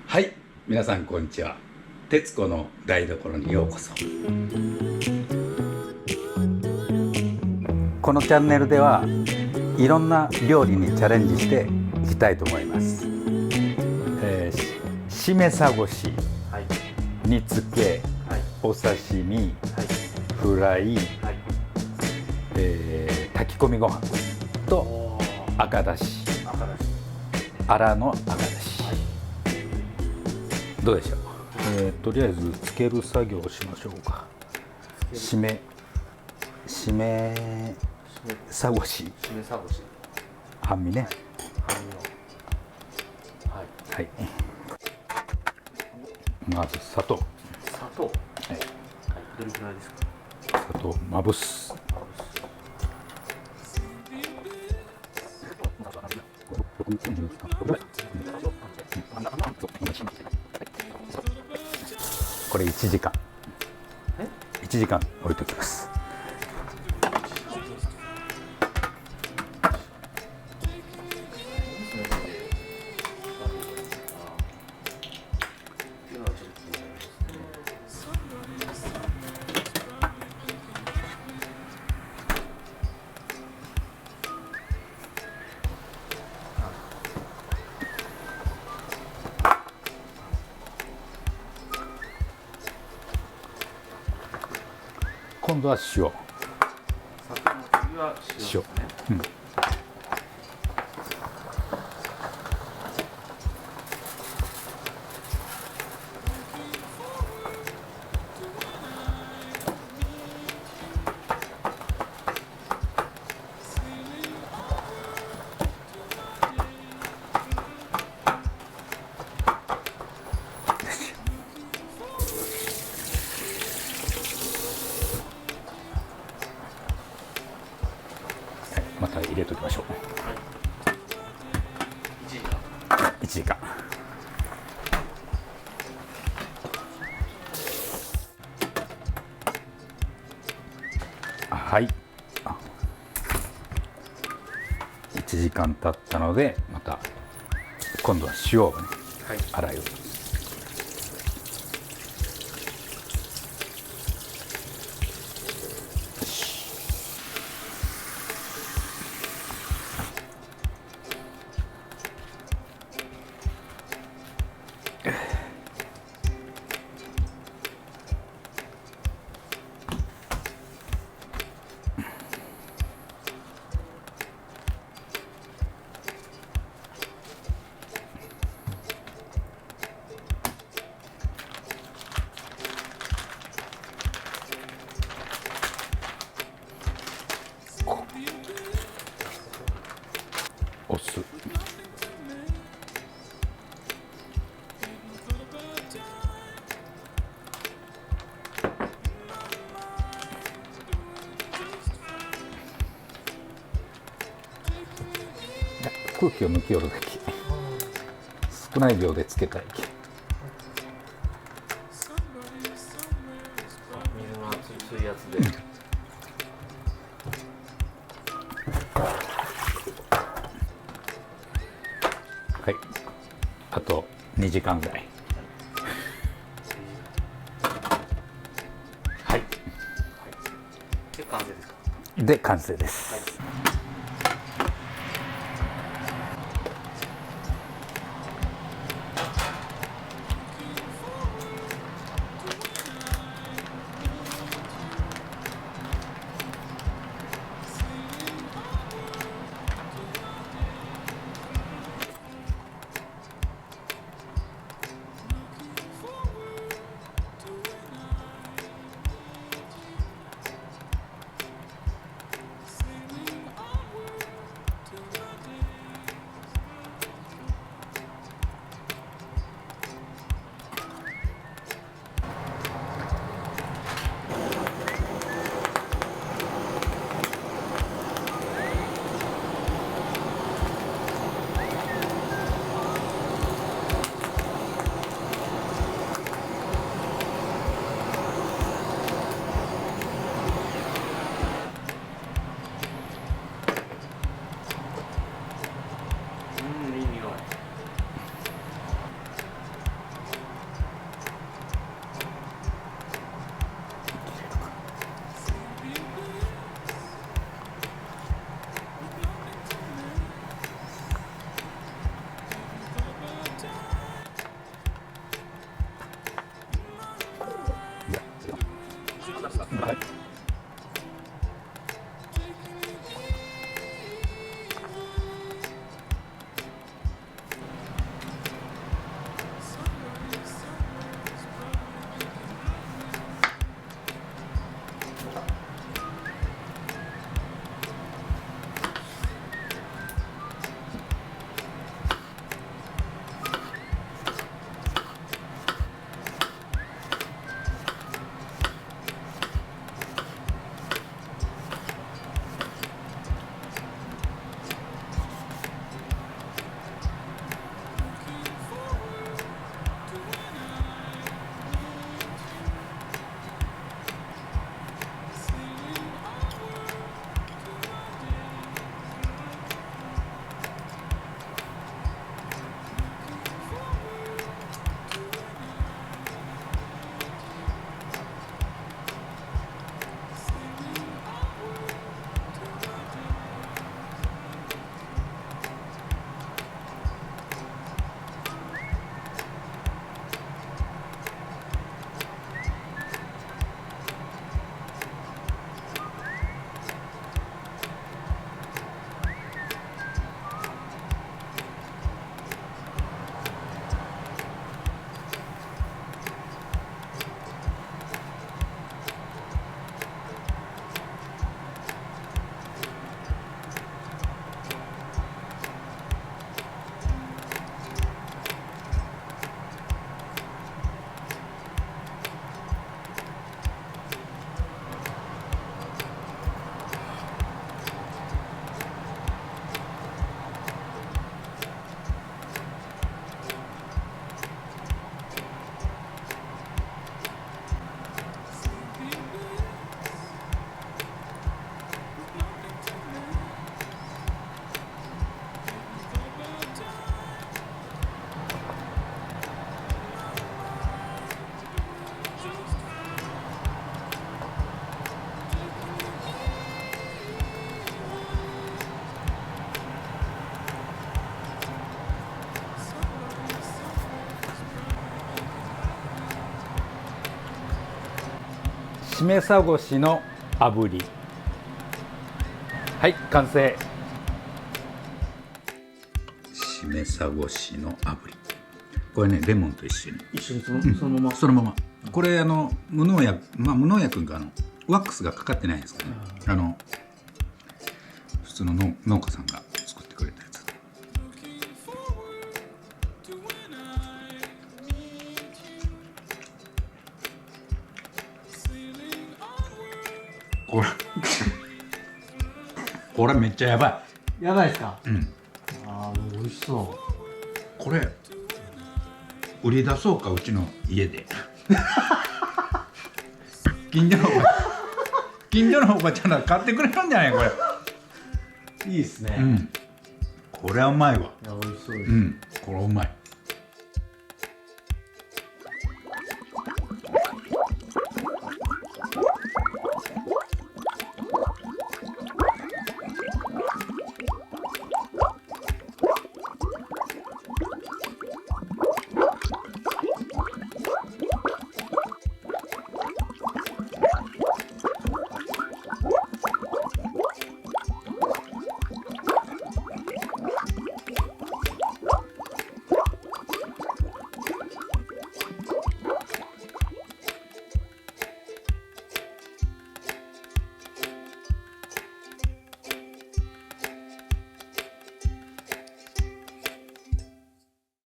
はい、皆さんこんにちは。徹子の台所にようこそ。このチャンネルではいろんな料理にチャレンジしていきたいと思います。しめさごし、はい、煮つけ、はい、お刺身、はい、フライ、はい。炊き込みご飯とおー、赤だし、赤だし。アラの赤だし、はい。どうでしょう。とりあえずつける作業をしましょうか。しめさごし、しめさごし。半身ね。半身を。はい。はい。まず砂糖。砂糖。はい。どれくらいですか。砂糖まぶす。これ1時間。1時間置いておきます。今度は塩。砂糖の次は塩ですね。塩。また入れときましょう。はい。1時間。1時間。はい。1時間経ったので、また今度は塩をね、はい。洗いを。お酢。空気を抜きよるべき。少ない量でつけたいき。水の熱いやつで。はい。あと2時間ぐらい。はい。で、完成ですか。で完成です。はい。しめさごしの炙り。はい、完成。しめさごしの炙り。これね、レモンと一緒に。一緒にそのまま。そのまま。これ無農薬、無農薬がワックスがかかってないんですかね。普通の農家さんが作ってくれたやつ。これめっちゃやばい。やばいですか。うんああ、もう美味しそこれ売り出そうか、うちの家で。近所のおばちゃんが買ってくれるんじゃないこれ。う。いいですね。うん、これはうまいわ。いや、美味しそうです。うん、これうまい。